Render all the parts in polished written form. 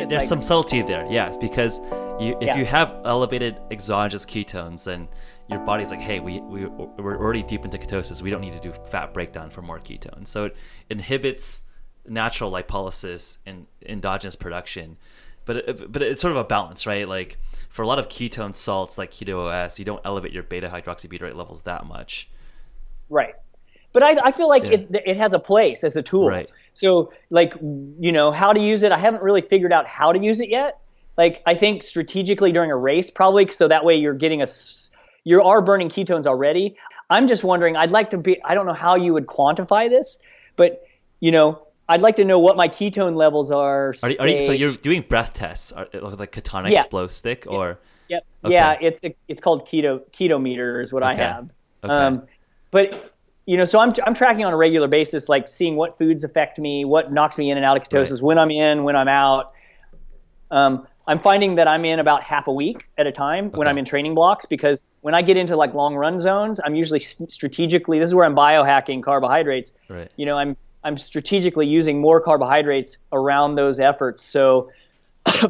There's some subtlety there, yes, because if you have elevated exogenous ketones, then your body's like, hey, we're already deep into ketosis. We don't need to do fat breakdown for more ketones. So it inhibits natural lipolysis and endogenous production. But it's sort of a balance, right? Like for a lot of ketone salts like keto OS, you don't elevate your beta hydroxybutyrate levels that much. Right. But I feel like it has a place as a tool. Right. So like, how to use it, I haven't really figured out how to use it yet. Like I think strategically during a race, probably, so that way you're getting you are burning ketones already. I'm just wondering, I don't know how you would quantify this, but I'd like to know what my ketone levels are. So you're doing breath tests, like ketonic flow stick, or? Yep. Okay. Yeah, it's called ketometer is what I have. Okay. But so I'm tracking on a regular basis, like seeing what foods affect me, what knocks me in and out of ketosis, when I'm in, when I'm out. I'm finding that I'm in about half a week at a time when I'm in training blocks, because when I get into like long run zones, I'm usually strategically, this is where I'm biohacking carbohydrates. Right. I'm strategically using more carbohydrates around those efforts. So,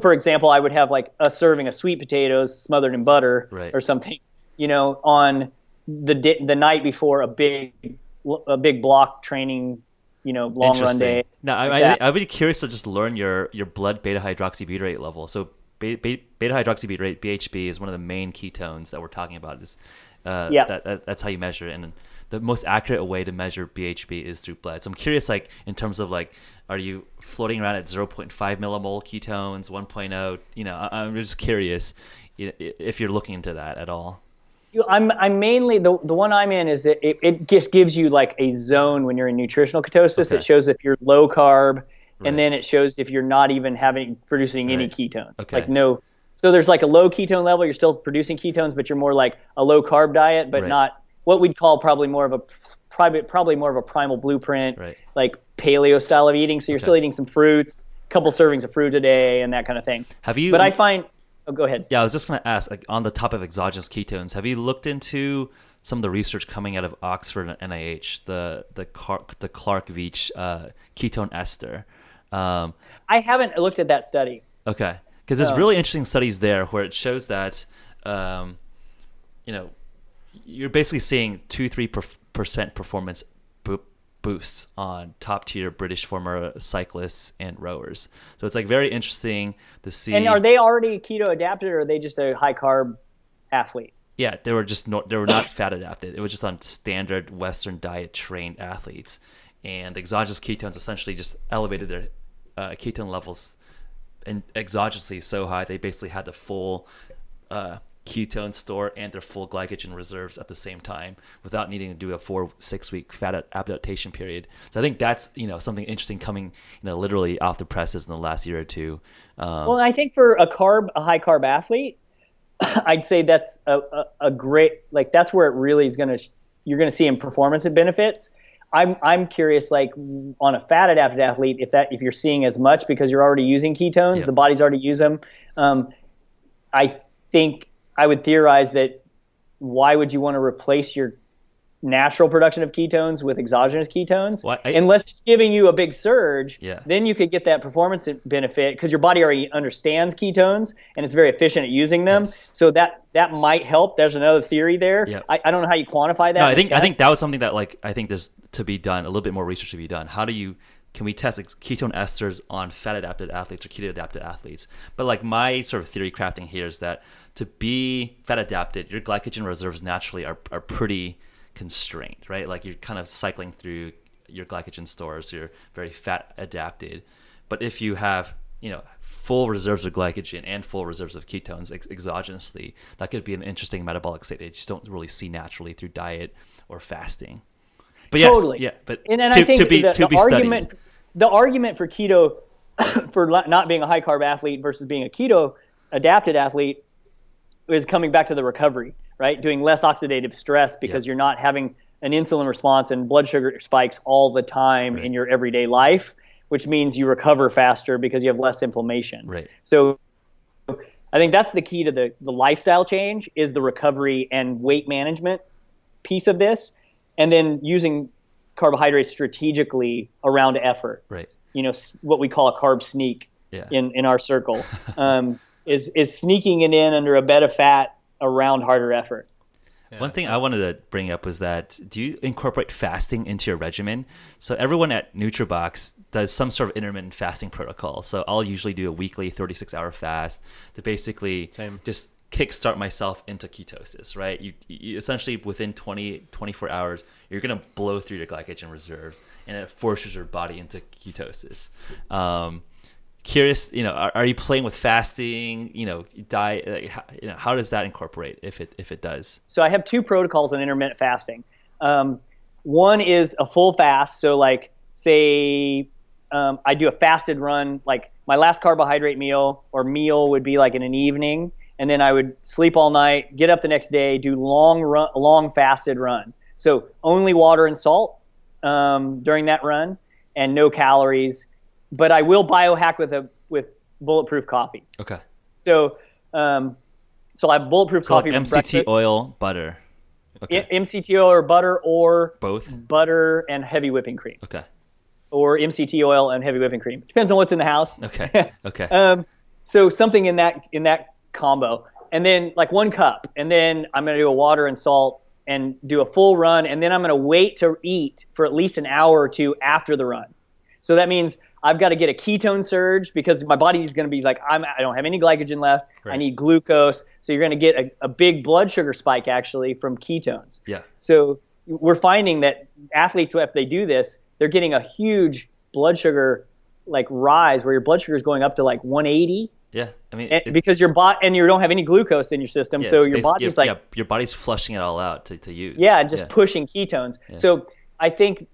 for example, I would have like a serving of sweet potatoes smothered in butter or something, on the night before a big block training, long run day. Now, I would be curious to just learn your blood beta hydroxybutyrate level. So beta hydroxybutyrate, BHB, is one of the main ketones that we're talking about. That's how you measure it. And the most accurate way to measure BHB is through blood. So I'm curious, like in terms of like, are you floating around at 0.5 millimole ketones, 1.0? I'm just curious if you're looking into that at all. I'm mainly the one I'm in is that it just gives you like a zone when you're in nutritional ketosis. It shows if you're low carb, and then it shows if you're not even producing any ketones. Like no, so there's like a low ketone level. You're still producing ketones, but you're more like a low carb diet, but not what we'd call probably more of a primal blueprint, like paleo style of eating. So you're still eating some fruits, a couple servings of fruit a day, and that kind of thing. But I find. Oh, go ahead. Yeah, I was just going to ask, like, on the topic of exogenous ketones, have you looked into some of the research coming out of Oxford and NIH, the Clark-Veitch ketone ester? I haven't looked at that study. Okay, because there's really interesting studies there where it shows that, you're basically seeing 2-3% performance boosts on top tier British former cyclists and rowers. So it's like very interesting to see. And are they already keto adapted, or are they just a high carb athlete? Yeah, they were not fat adapted. It was just on standard Western diet trained athletes, and exogenous ketones essentially just elevated their ketone levels and exogenously so high they basically had the full ketone store and their full glycogen reserves at the same time without needing to do a 4-6 week fat adaptation period. So I think that's something interesting coming literally off the presses in the last year or two. Well, I think for a high carb athlete, I'd say that's a great, like that's where it really is you're gonna see in performance and benefits. I'm curious, like on a fat adapted athlete, if you're seeing as much because you're already using ketones, the body's already used them. I think I would theorize that why would you want to replace your natural production of ketones with exogenous ketones? Unless it's giving you a big surge, then you could get that performance benefit because your body already understands ketones and it's very efficient at using them. Yes. So that might help. There's another theory there. Yep. I don't know how you quantify that. No, I think that was something that I think there's to be done, a little bit more research to be done. Can we test ketone esters on fat adapted athletes or keto adapted athletes? But like my sort of theory crafting here is that to be fat adapted, your glycogen reserves naturally are pretty constrained, right? Like you're kind of cycling through your glycogen stores, so you're very fat adapted. But if you have, full reserves of glycogen and full reserves of ketones exogenously, that could be an interesting metabolic state that you just don't really see naturally through diet or fasting. But totally. Yes, yeah, but and I think the argument for keto, for not being a high carb athlete versus being a keto adapted athlete, is coming back to the recovery, right? Doing less oxidative stress because you're not having an insulin response and blood sugar spikes all the time in your everyday life, which means you recover faster because you have less inflammation. Right. So I think that's the key to the lifestyle change, is the recovery and weight management piece of this, and then using carbohydrates strategically around effort. Right. What we call a carb sneak. Yeah. in our circle, is sneaking it in under a bed of fat around harder effort. Yeah. One thing I wanted to bring up was that, do you incorporate fasting into your regimen? So everyone at NutriBox does some sort of intermittent fasting protocol. So I'll usually do a weekly 36-hour fast to basically just kickstart myself into ketosis, right? You essentially within 24 hours, you're going to blow through your glycogen reserves, and it forces your body into ketosis. Curious, are you playing with fasting, diet, how does that incorporate if it does? So I have two protocols on intermittent fasting. One is a full fast. So like say I do a fasted run, like my last carbohydrate meal would be like in an evening, and then I would sleep all night, get up the next day, do long fasted run. So only water and salt during that run and no calories. But I will biohack with Bulletproof Coffee. Okay. So I have Bulletproof Coffee like for breakfast. MCT oil, butter. Okay. MCT oil or butter, or both? Butter and heavy whipping cream. Okay. Or MCT oil and heavy whipping cream. Depends on what's in the house. Okay. Okay. So something in that combo, and then like 1 cup, and then I'm going to do a water and salt and do a full run, and then I'm going to wait to eat for at least an hour or two after the run. So that means I've got to get a ketone surge because my body's going to be like, I don't have any glycogen left. Right. I need glucose. So you're going to get a big blood sugar spike actually from ketones. Yeah. So we're finding that athletes, if they do this, they're getting a huge blood sugar like rise where your blood sugar is going up to like 180. Yeah. I mean, because your and you don't have any glucose in your system. So your body's your body's flushing it all out to use. Yeah. Just pushing ketones. Yeah. So I think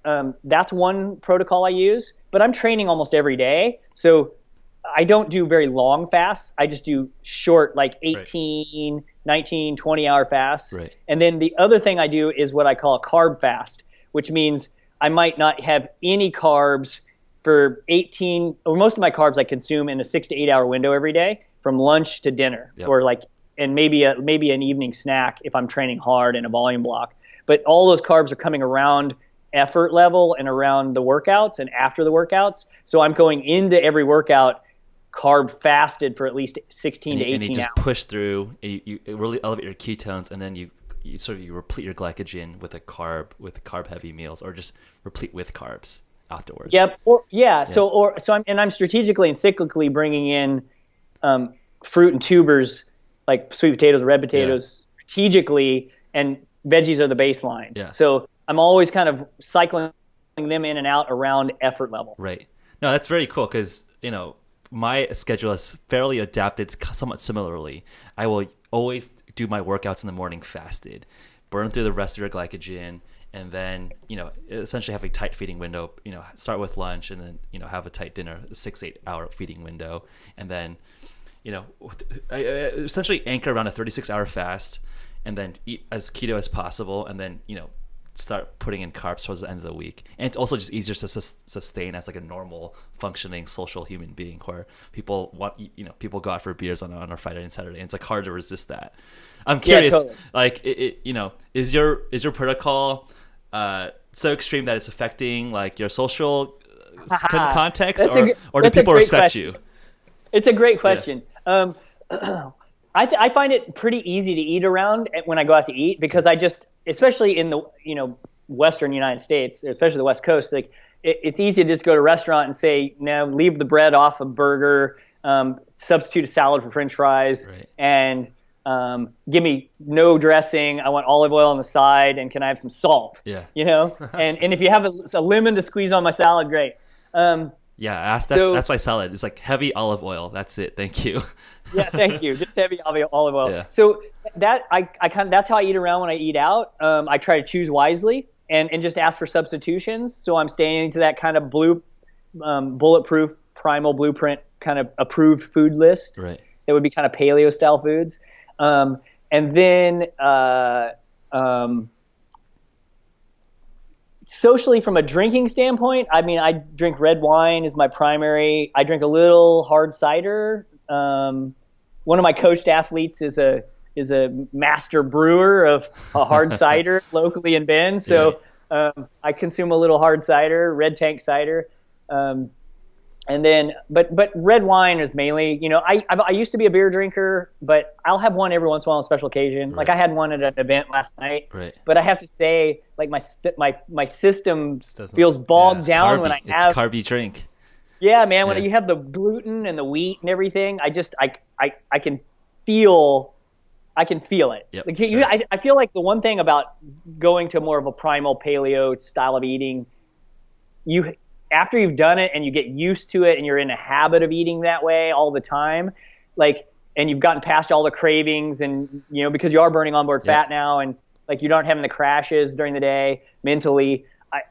that's one protocol I use, but I'm training almost every day. So I don't do very long fasts. I just do short, like 18, right. 19, 20-hour fasts. Right. And then the other thing I do is what I call a carb fast, which means I might not have any carbs for 18, or most of my carbs I consume in a 6 to 8 hour window every day from lunch to dinner, or like, and maybe an evening snack if I'm training hard in a volume block. But all those carbs are coming around effort level and around the workouts and after the workouts. So I'm going into every workout carb fasted for at least 16 to 18 hours. And you just push through, and you really elevate your ketones, and then you replete your glycogen with carb heavy meals, or just replete with carbs afterwards. Yep. I'm strategically and cyclically bringing in fruit and tubers like sweet potatoes, red potatoes strategically, and veggies are the baseline. Yeah. So I'm always kind of cycling them in and out around effort level. Right. No, that's very cool because, my schedule is fairly adapted somewhat similarly. I will always do my workouts in the morning fasted, burn through the rest of your glycogen, and then, essentially have a tight feeding window, start with lunch and then, have a tight dinner, a 6-8 hour feeding window. And then, I essentially anchor around a 36-hour fast and then eat as keto as possible. And then, start putting in carbs towards the end of the week. And it's also just easier to sustain as like a normal functioning social human being, where people people go out for beers on a Friday and Saturday, and it's like hard to resist that. I'm curious, totally. Like is your protocol so extreme that it's affecting like your social context, or do people respect question. You? It's a great question. Yeah. I find it pretty easy to eat around when I go out to eat, because I just, especially in the Western United States, especially the West Coast, like it's easy to just go to a restaurant and say, no, leave the bread off a burger, substitute a salad for French fries, right. And give me no dressing. I want olive oil on the side, and can I have some salt? Yeah. And if you have a lemon to squeeze on my salad, great. That's my salad. It's like heavy olive oil. That's it. Thank you. Yeah, thank you. Just heavy olive oil. Yeah. So that's how I eat around when I eat out. I try to choose wisely and just ask for substitutions. So I'm staying to that kind of bulletproof primal blueprint kind of approved food list. Right. That would be kind of paleo style foods. And then socially, from a drinking standpoint, I mean, I drink red wine is my primary. I drink a little hard cider. One of my coached athletes is a master brewer of a hard cider locally in Bend. So I consume a little hard cider, red tank cider. And then, but red wine is mainly, I used to be a beer drinker, but I'll have one every once in a while on a special occasion. Right. Like I had one at an event last night. Right. But I have to say, like my system feels bogged down when I have. It's carby drink. Yeah, man. When you have the gluten and the wheat and everything, I can feel it. Yep, Like sure. I feel like the one thing about going to more of a primal paleo style of eating, after you've done it and you get used to it and you're in a habit of eating that way all the time, like, and you've gotten past all the cravings and, because you are burning onboard fat now and like you aren't having the crashes during the day mentally,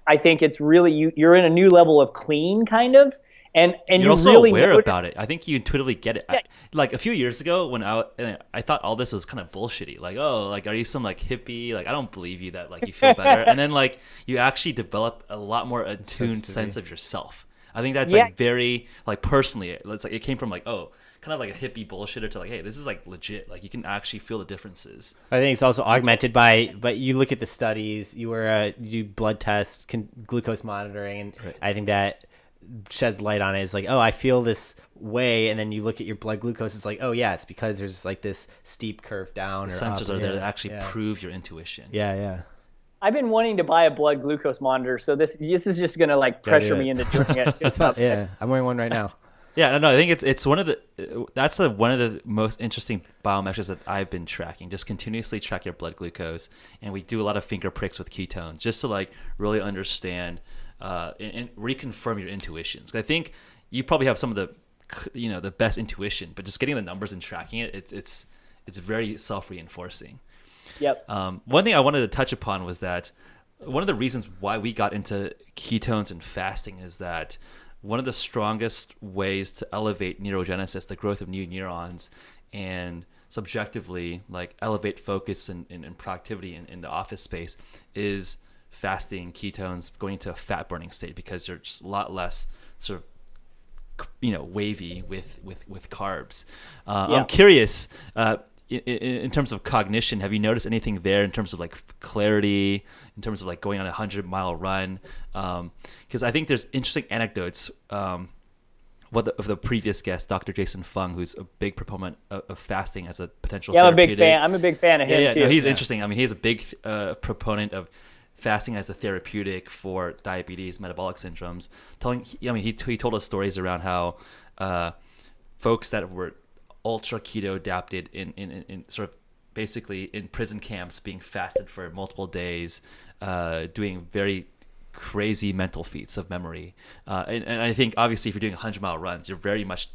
I think it's really, you're in a new level of clean kind of. And you're also really aware about it. I think you intuitively get it. Yeah. Like a few years ago when I thought all this was kind of bullshitty. Like, oh, like, are you some like hippie? Like, I don't believe you that like you feel better. And then like you actually develop a lot more attuned sense of yourself. I think that's like very like personally, it's like it came from like, oh, kind of like a hippie bullshitter to like, hey, this is like legit. Like you can actually feel the differences. I think it's also augmented but you look at the studies, you do blood tests, glucose monitoring, and right. I think that sheds light on it. Is like, oh, I feel this way, and then you look at your blood glucose, it's like, oh yeah, it's because there's like this steep curve down. The sensors are there to actually prove your intuition. Yeah. I've been wanting to buy a blood glucose monitor, so this is just gonna like pressure me into doing it. I'm wearing one right now. Yeah, no, I think it's one of the most interesting biometrics that I've been tracking. Just continuously track your blood glucose, and we do a lot of finger pricks with ketones just to like really understand and reconfirm your intuitions. I think you probably have some of the best intuition, but just getting the numbers and tracking it's very self-reinforcing. Yep. One thing I wanted to touch upon was that one of the reasons why we got into ketones and fasting is that one of the strongest ways to elevate neurogenesis, the growth of new neurons, and subjectively like elevate focus and productivity in the office space is fasting, ketones, going into a fat burning state, because you're just a lot less sort of wavy with carbs. I'm curious, in terms of cognition, have you noticed anything there in terms of like clarity, in terms of like going on a 100-mile run? Because I think there's interesting anecdotes. Of the previous guest, Dr. Jason Fung, who's a big proponent of fasting as a potential therapeutic. I'm a big fan of him too. No, he's interesting. I mean, he's a big proponent of fasting as a therapeutic for diabetes, metabolic syndromes. He told us stories around how folks that were ultra keto adapted in sort of basically in prison camps being fasted for multiple days, doing very crazy mental feats of memory. And I think obviously if you're doing 100-mile runs, you're very much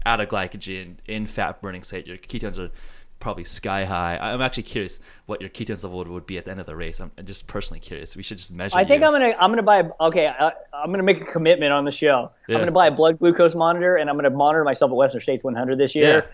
out of glycogen, in fat burning state. Your ketones are probably sky high. I'm actually curious what your ketones level would be at the end of the race. I'm just personally curious. We should just measure. I think I'm gonna buy. I'm gonna make a commitment on the show. Yeah. I'm gonna buy a blood glucose monitor, and I'm gonna monitor myself at Western States 100 this year.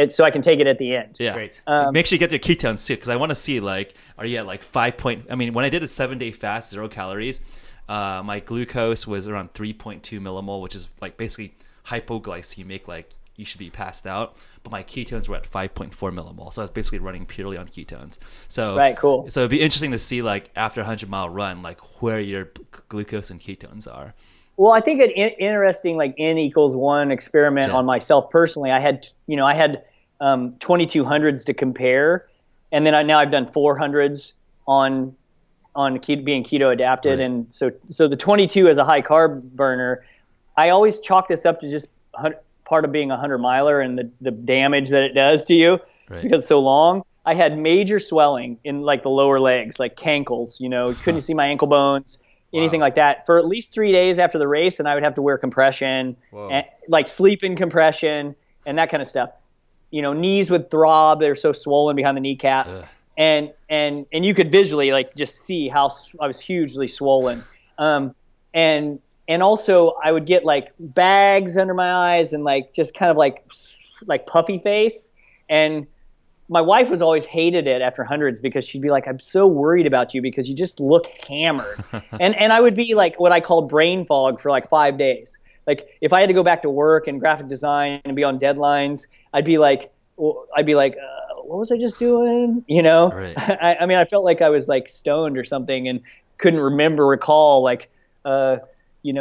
So I can take it at the end. Yeah, great. Make sure you get your ketones too, because I want to see like, are you at like 5 point? I mean, when I did a 7-day fast, 0 calories, my glucose was around 3.2 millimole, which is like basically hypoglycemic, like you should be passed out. But my ketones were at 5.4 millimole, so I was basically running purely on ketones. So right, cool. So it'd be interesting to see like after a 100-mile run, like where your glucose and ketones are. Well, I think an interesting like N=1 experiment on myself personally. I had 2200s to compare, and then now I've done 400s on being keto adapted, right. And so the 22 as a high carb burner. I always chalk this up to just part of being a 100-miler and the damage that it does to you, right. Because it's so long. I had major swelling in like the lower legs, like cankles, couldn't see my ankle bones, anything like that for at least 3 days after the race. And I would have to wear compression, and, like sleep in compression and that kind of stuff. Knees would throb. They're so swollen behind the kneecap. Ugh. And you could visually like just see how I was hugely swollen. And also I would get like bags under my eyes and like just kind of like puffy face. And my wife was always hated it after hundreds because she'd be like, I'm so worried about you because you just look hammered. and I would be like what I called brain fog for like 5 days. Like if I had to go back to work and graphic design and be on deadlines, I'd be like, what was I just doing? Right. I mean, I felt like I was like stoned or something and couldn't recall like,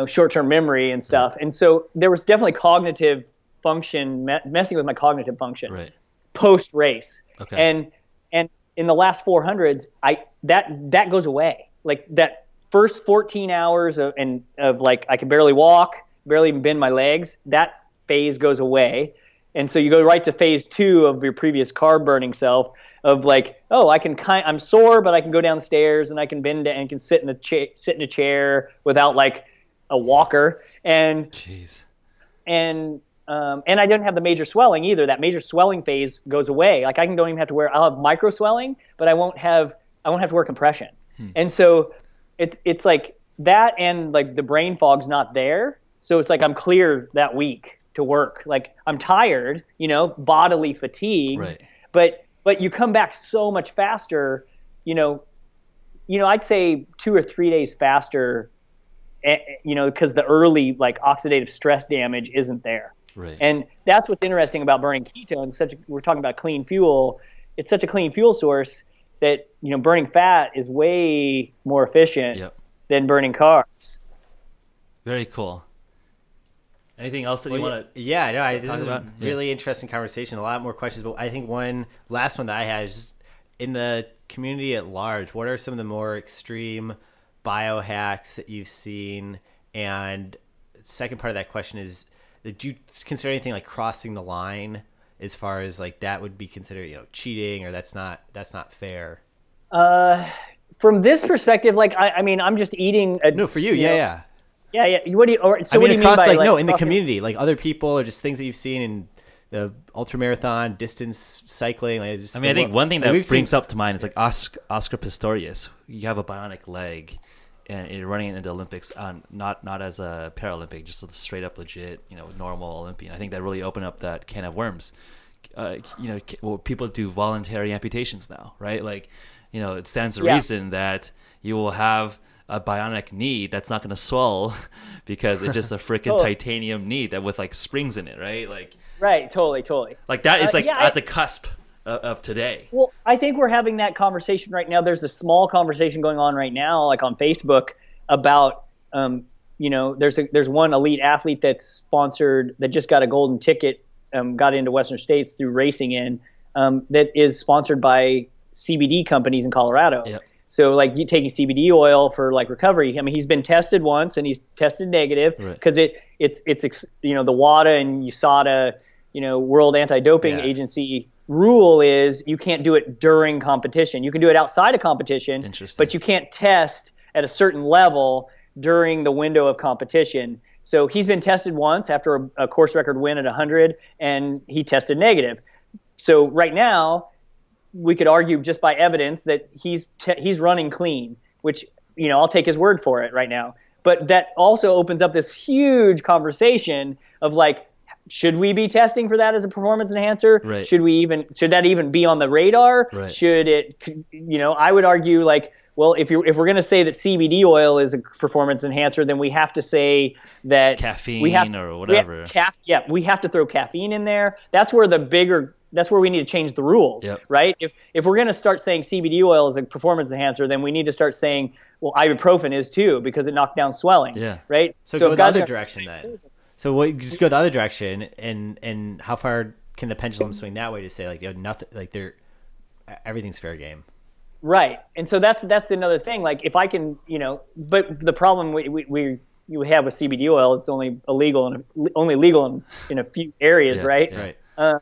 short-term memory and stuff. And so there was definitely cognitive function, messing with my cognitive function post race. Okay. And in the last 400s, that goes away. Like that first 14 hours of like, I could barely walk, barely even bend my legs. That phase goes away. And so you go right to phase 2 of your previous carb burning self of like, oh, I'm sore, but I can go downstairs and I can bend and can sit in a chair without like a walker. And I didn't have the major swelling either. That major swelling phase goes away. Like don't even have to I'll have micro swelling, but I won't have to wear compression. And so it's like that, and like the brain fog's not there. So it's like I'm clear that week to work. Like I'm tired, bodily fatigued, but you come back so much faster, I'd say 2 or 3 days faster, because the early like oxidative stress damage isn't there. Right. And that's what's interesting about burning ketones. We're talking about clean fuel. It's such a clean fuel source that, burning fat is way more efficient than burning carbs. Very cool. Anything else that you want to this is a really interesting conversation. A lot more questions, but I think one last one that I have is in the community at large, what are some of the more extreme biohacks that you've seen? And second part of that question is, did you consider anything like crossing the line as far as like that would be considered, cheating, or that's not fair? From this perspective, like, I'm just eating. No, for you. Yeah. Yeah. What do you mean across, by like, no, in the community, like other people or just things that you've seen in the ultramarathon, distance cycling. Like I think one thing that brings up to mind is like Oscar Pistorius. You have a bionic leg, and you're running it into the Olympics, not as a Paralympic, just a straight up legit, normal Olympian. I think that really opened up that can of worms. People do voluntary amputations now, right? Like, it stands to reason that you will have a bionic knee that's not going to swell because it's just a freaking titanium knee that with like springs in it, right? Like, right, totally. Like that is like at the cusp of today. Well, I think we're having that conversation right now. There's a small conversation going on right now, like on Facebook, about there's one elite athlete that's sponsored, that just got a golden ticket, got into Western States through racing that is sponsored by CBD companies in Colorado. Yep. So like you taking CBD oil for like recovery. He's been tested once and he's tested negative because it's the WADA and USADA, World Anti-Doping Agency rule is you can't do it during competition. You can do it outside of competition, but you can't test at a certain level during the window of competition. So he's been tested once after a course record win at 100, and he tested negative. So right now, we could argue just by evidence that he's running clean, which, I'll take his word for it right now. But that also opens up this huge conversation of like, should we be testing for that as a performance enhancer? Right. Should that even be on the radar? Right. Should it, I would argue like, well, if we're going to say that CBD oil is a performance enhancer, then we have to say that caffeine or whatever. We have to throw caffeine in there. That's where we need to change the rules, right? If we're going to start saying CBD oil is a performance enhancer, then we need to start saying, well, ibuprofen is too, because it knocked down swelling, right? So go the other direction then. So just go the other direction, and how far can the pendulum swing that way to say like nothing, like everything's fair game? Right, and so that's another thing. Like if I can, but the problem we have with CBD oil, it's only legal in a few areas, right? Right.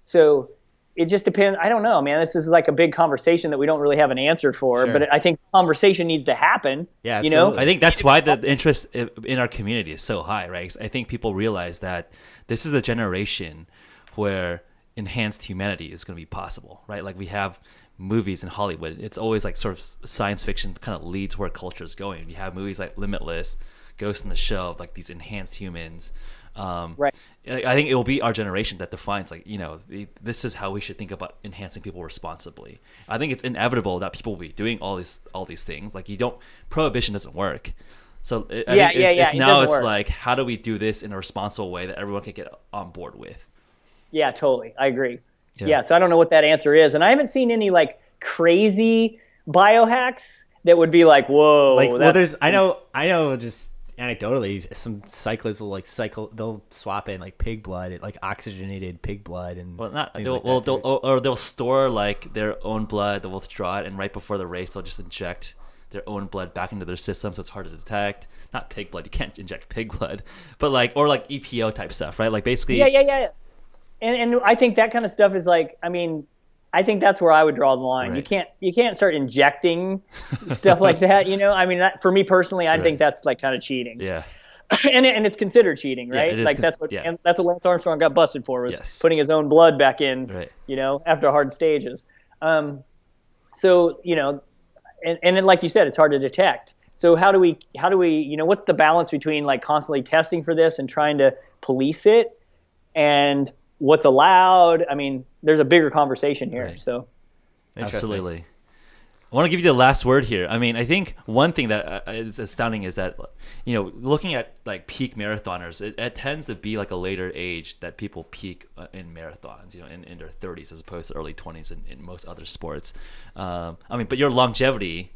So it just depends. I don't know, man. This is like a big conversation that we don't really have an answer for, but I think conversation needs to happen. Yeah, absolutely. I think that's why the interest in our community is so high, right? 'Cause I think people realize that this is a generation where enhanced humanity is going to be possible, right? Like we have movies in Hollywood. It's always like sort of science fiction kind of leads where culture is going. You have movies like Limitless, Ghost in the Shell, like these enhanced humans. Right. I think it will be our generation that defines like, this is how we should think about enhancing people responsibly. I think it's inevitable that people will be doing all these things. Like prohibition doesn't work. So it's like, how do we do this in a responsible way that everyone can get on board with? Yeah, totally. I agree. Yeah. So I don't know what that answer is. And I haven't seen any like crazy biohacks that would be like, whoa. I know just anecdotally, some cyclists will they'll swap in like pig blood, like oxygenated pig blood, and they'll store like their own blood, they'll withdraw it, and right before the race they'll just inject their own blood back into their system, so it's hard to detect. Not pig blood, you can't inject pig blood, but like EPO type stuff, right? Like basically. Yeah. And I think that kind of stuff is like, I mean, I think that's where I would draw the line. Right. You can't start injecting stuff like that. I mean, for me personally, I think that's like kind of cheating. Yeah. and it's considered cheating, right? Yeah, that's what Lance Armstrong got busted for, was putting his own blood back in, right. After hard stages. So and like you said, it's hard to detect. So how do we what's the balance between like constantly testing for this and trying to police it, and what's allowed? I mean, there's a bigger conversation here. Right. So, absolutely. I want to give you the last word here. I mean, I think one thing that is astounding is that, looking at like peak marathoners, it tends to be like a later age that people peak in marathons, in their 30s as opposed to early 20s in most other sports. But your longevity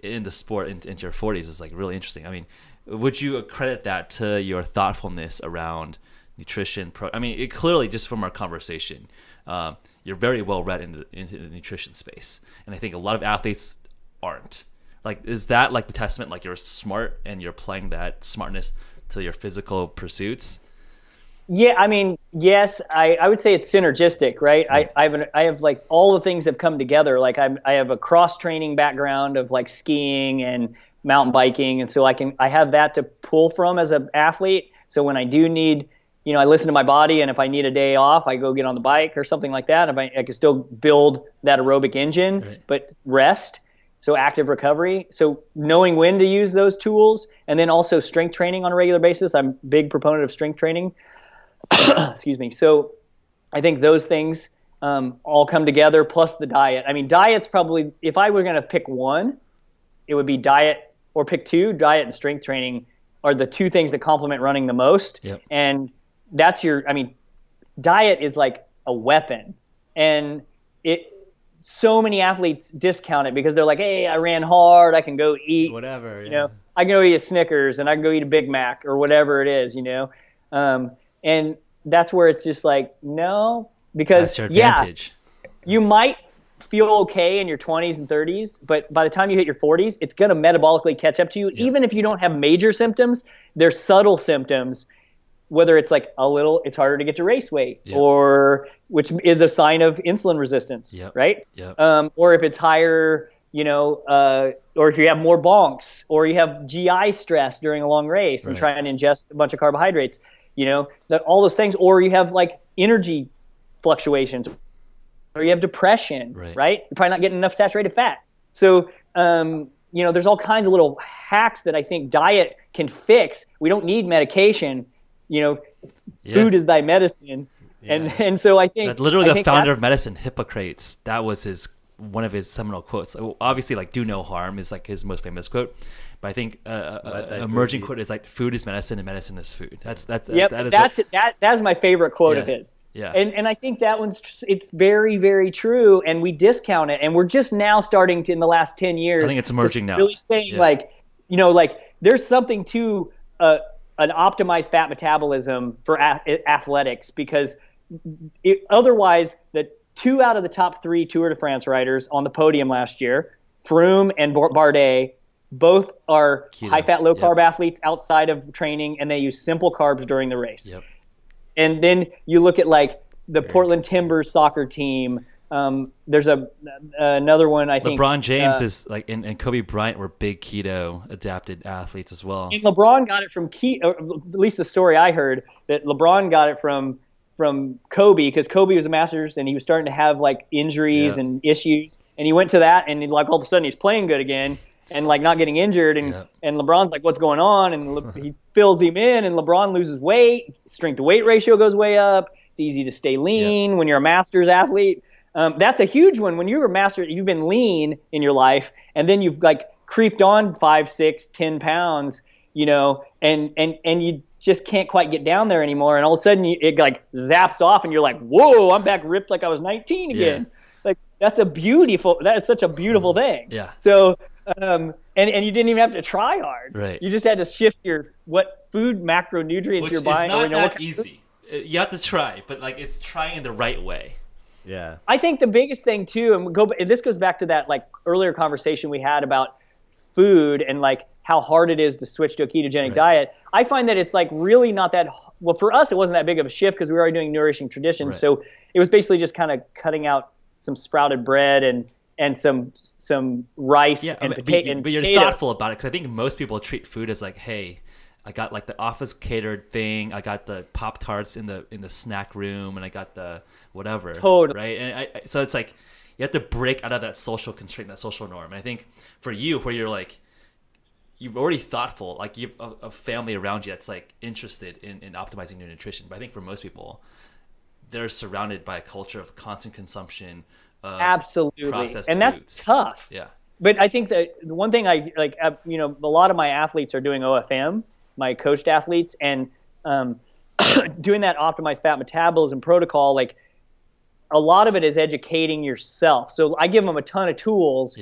in the sport into your 40s is like really interesting. I mean, would you accredit that to your thoughtfulness around nutrition? It clearly, just from our conversation, you're very well read into the nutrition space, and I think a lot of athletes aren't. Like, is that like the testament? Like, you're smart and you're applying that smartness to your physical pursuits? Yeah, I mean, yes, I would say it's synergistic, right? I have like all the things have come together. Like I have a cross training background of like skiing and mountain biking, and so I have that to pull from as an athlete. So when I do need, I listen to my body, and if I need a day off, I go get on the bike or something like that. If I can still build that aerobic engine, right, but rest. So active recovery. So knowing when to use those tools, and then also strength training on a regular basis. I'm a big proponent of strength training. Excuse me. So I think those things all come together, plus the diet. I mean, diet's probably, if I were going to pick one, it would be diet, or pick two. Diet and strength training are the two things that complement running the most. Yep. And that's diet is like a weapon. And so many athletes discount it because they're like, hey, I ran hard, I can go eat whatever, I can go eat a Snickers, and I can go eat a Big Mac or whatever it is, and that's where it's just like, no, because that's your advantage. You might feel okay in your 20s and 30s, but by the time you hit your 40s, it's going to metabolically catch up to you. Yep. Even if you don't have major symptoms, there's subtle symptoms, whether it's like it's harder to get to race weight, yep, or which is a sign of insulin resistance, yep, right? Yep. Or if it's higher, or if you have more bonks, or you have GI stress during a long race, right, and try and ingest a bunch of carbohydrates, that all those things, or you have like energy fluctuations, or you have depression, right? You're probably not getting enough saturated fat. So, there's all kinds of little hacks that I think diet can fix. We don't need medication. Food is thy medicine. Yeah. And so I think that literally the founder of medicine, Hippocrates, that was one of his seminal quotes. Obviously, like, do no harm is like his most famous quote. But I think emerging quote is like, food is medicine and medicine is food. That's my favorite quote of his. Yeah. And I think that it's very, very true, and we discount it, and we're just now starting to, in the last 10 years, I think it's emerging now, really saying like there's something to an optimized fat metabolism for athletics, because otherwise the 2 out of the top 3 Tour de France riders on the podium last year, Froome and Bardet, both are high-fat, low-carb athletes outside of training, and they use simple carbs during the race. Yep. And then you look at like the Portland Timbers soccer team. There's another one, I think. LeBron James is like, and Kobe Bryant were big keto adapted athletes as well. And LeBron got it from at least the story I heard, that LeBron got it from Kobe, because Kobe was a Masters and he was starting to have like injuries and issues, and he went to that, and like all of a sudden he's playing good again and like not getting injured, and LeBron's like, what's going on? And he fills him in, and LeBron loses weight, strength to weight ratio goes way up. It's easy to stay lean when you're a Masters athlete. That's a huge one. When you're a master, you've been lean in your life, and then you've like creeped on 5, 6, 10 pounds, and you just can't quite get down there anymore. And all of a sudden it like zaps off, and you're like, whoa, I'm back ripped like I was 19 again. Like that is such a beautiful thing. Yeah. So, and and you didn't even have to try hard. Right. You just had to shift what food macronutrients you're buying. Which is not that easy. You have to try, but like it's trying the right way. Yeah. I think the biggest thing too, and this goes back to that like earlier conversation we had about food and like how hard it is to switch to a ketogenic diet. I find that it's like really not that well for us. It wasn't that big of a shift because we were already doing nourishing traditions. Right. So it was basically just kind of cutting out some sprouted bread and some rice and potato. But you're thoughtful about it because I think most people treat food as like, hey, I got like the office catered thing. I got the Pop-Tarts in the snack room, and I got the whatever. Totally. Right. And so it's like you have to break out of that social constraint, that social norm. And I think for you, where you're like, you've already thoughtful, like you have a family around you that's like interested in optimizing your nutrition. But I think for most people, they're surrounded by a culture of constant consumption of absolutely processed and that's foods. tough. Yeah. But I think that the one thing I like, a lot of my athletes are doing OFM, my coached athletes, and doing that optimized fat metabolism protocol. Like a lot of it is educating yourself. So I give them a ton of tools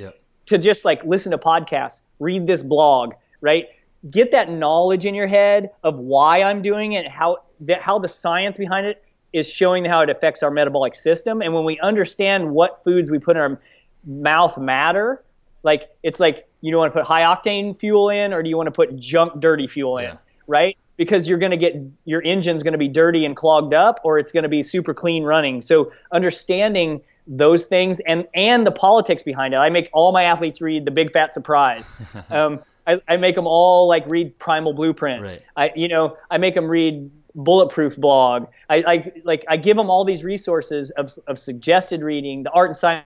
to just like listen to podcasts, read this blog, right? Get that knowledge in your head of why I'm doing it, how the science behind it is showing how it affects our metabolic system. And when we understand what foods we put in our mouth matter, like it's like, you don't want to put high octane fuel in, or do you want to put junk dirty fuel in, right? Because you're going to get, your engine's going to be dirty and clogged up, or it's going to be super clean running. So understanding those things and the politics behind it. I make all my athletes read The Big Fat Surprise. I make them all like read Primal Blueprint. Right. I make them read Bulletproof blog. I give them all these resources of suggested reading, The Art and Science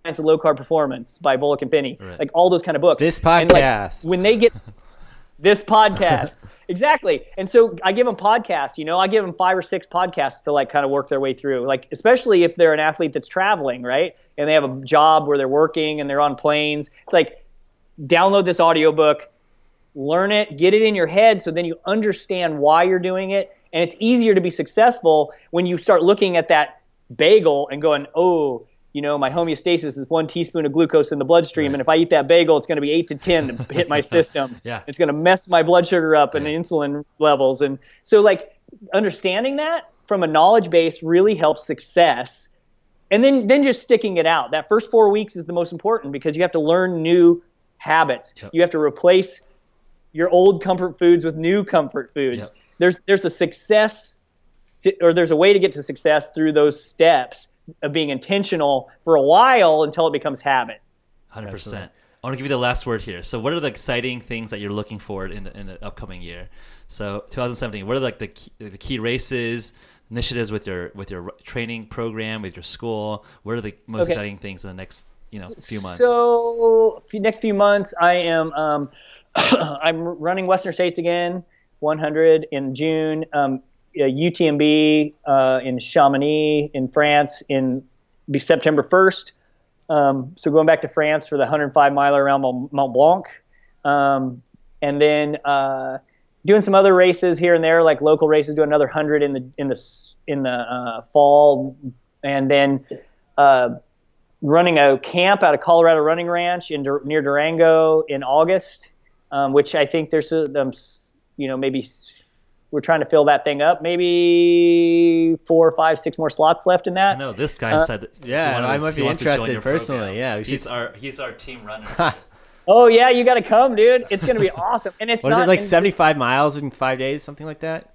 of Low Carb Performance by Bullock and Finney, like all those kind of books. This podcast. And like, when they get this podcast, exactly. And so I give them podcasts. I give them 5 or 6 podcasts to like kind of work their way through. Like especially if they're an athlete that's traveling, right, and they have a job where they're working and they're on planes. It's like download this audiobook, learn it, get it in your head, so then you understand why you're doing it. And it's easier to be successful when you start looking at that bagel and going, oh, my homeostasis is 1 teaspoon of glucose in the bloodstream. Right. And if I eat that bagel, it's going to be 8 to 10 to hit my system. It's going to mess my blood sugar up and insulin levels. And so like understanding that from a knowledge base really helps success. And then just sticking it out. That first 4 weeks is the most important because you have to learn new habits. You have to replace your old comfort foods with new comfort foods. There's a success there's a way to get to success through those steps of being intentional for a while until it becomes habit. 100%. Absolutely. I want to give you the last word here. So what are the exciting things that you're looking forward in the upcoming year? So 2017, what are like the key races, initiatives with your training program, with your school? What are the most exciting things in the next few months? So next few months, I am I'm running Western States again, 100 in June. UTMB in Chamonix in France in September 1st. So going back to France for the 105 miler around Mont Blanc. And then doing some other races here and there, like local races, doing another 100 in the fall. And then running a camp at a Colorado running ranch near Durango in August, which I think there's maybe we're trying to fill that thing up. Maybe 4, 5, 6 more slots left in that. I know this guy said. I might be interested personally. Program. Yeah, he's our team runner. Oh yeah, you got to come, dude. It's gonna be awesome. And it's what is it like 75 miles in 5 days, something like that?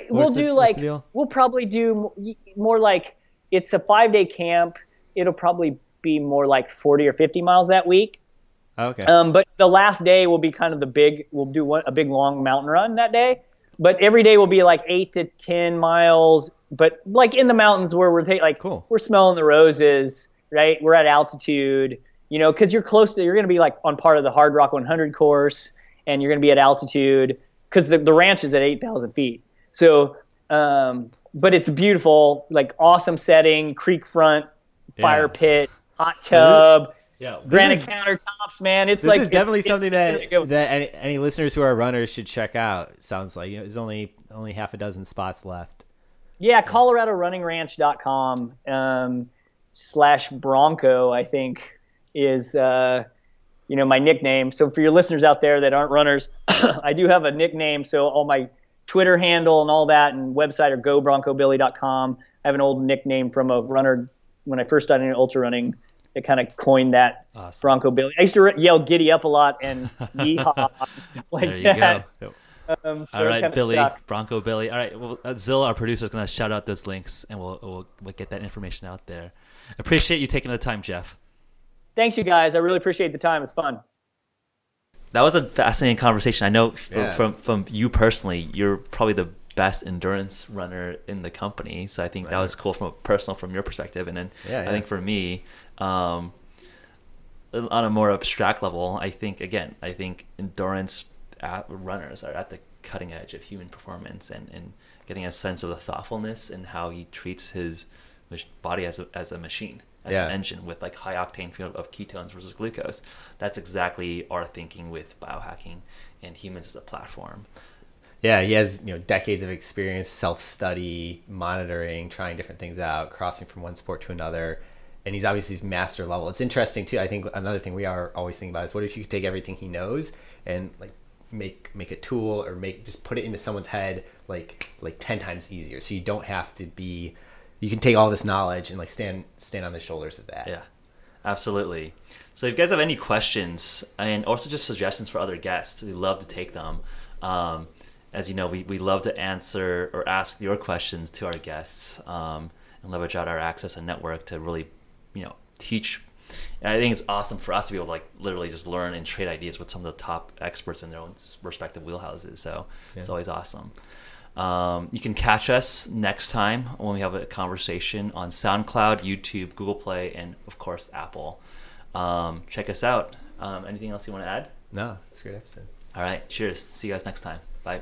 We'll probably do more like it's a 5-day camp. It'll probably be more like 40 or 50 miles that week. Okay. But the last day will be kind of we'll do a big long mountain run that day. But every day will be like 8 to 10 miles, but like in the mountains where we're smelling the roses, right? We're at altitude, because you're going to be like on part of the Hard Rock 100 course, and you're going to be at altitude because the ranch is at 8,000 feet. So, but it's beautiful, like awesome setting, creek front, fire pit, hot tub. Yeah, granite countertops, man. This is definitely something that any listeners who are runners should check out. It sounds like there's only half a dozen spots left. Yeah, ColoradoRunningRanch.com /Bronco, I think, is my nickname. So for your listeners out there that aren't runners, I do have a nickname. So all my Twitter handle and all that and website are gobroncobilly.com. I have an old nickname from a runner when I first started in ultra running that kind of coined that. Awesome. Bronco Billy. I used to yell "giddy up" a lot and yeehaw and stuff like there you that. Go. So all right, Billy, Bronco Billy. All right, well, Zilla, our producer, is going to shout out those links, and we'll get that information out there. Appreciate you taking the time, Geoff. Thanks, you guys. I really appreciate the time. It's fun. That was a fascinating conversation. I know from you personally, you're probably the best endurance runner in the company. So I think that was cool from your perspective. And then I think for me, on a more abstract level, I think endurance runners are at the cutting edge of human performance and getting a sense of the thoughtfulness and how he treats his body as a machine. As an engine with like high octane fuel of ketones versus glucose. That's exactly our thinking with biohacking and humans as a platform. Yeah, he has decades of experience, self-study, monitoring, trying different things out, crossing from one sport to another, and he's obviously master level. It's interesting too. I think another thing we are always thinking about is what if you could take everything he knows and like make a tool or just put it into someone's head like 10 times easier, so you don't have to be. You can take all this knowledge and like stand on the shoulders of that. Yeah, absolutely. So if you guys have any questions and also just suggestions for other guests, we love to take them. As you know, we love to answer or ask your questions to our guests and leverage out our access and network to really, teach. And I think it's awesome for us to be able to like literally just learn and trade ideas with some of the top experts in their own respective wheelhouses. So it's always awesome. You can catch us next time when we have a conversation on SoundCloud, YouTube, Google Play, and of course Apple. Check us out. Anything else you want to add? No, it's a great episode. All right, cheers. See you guys next time. Bye.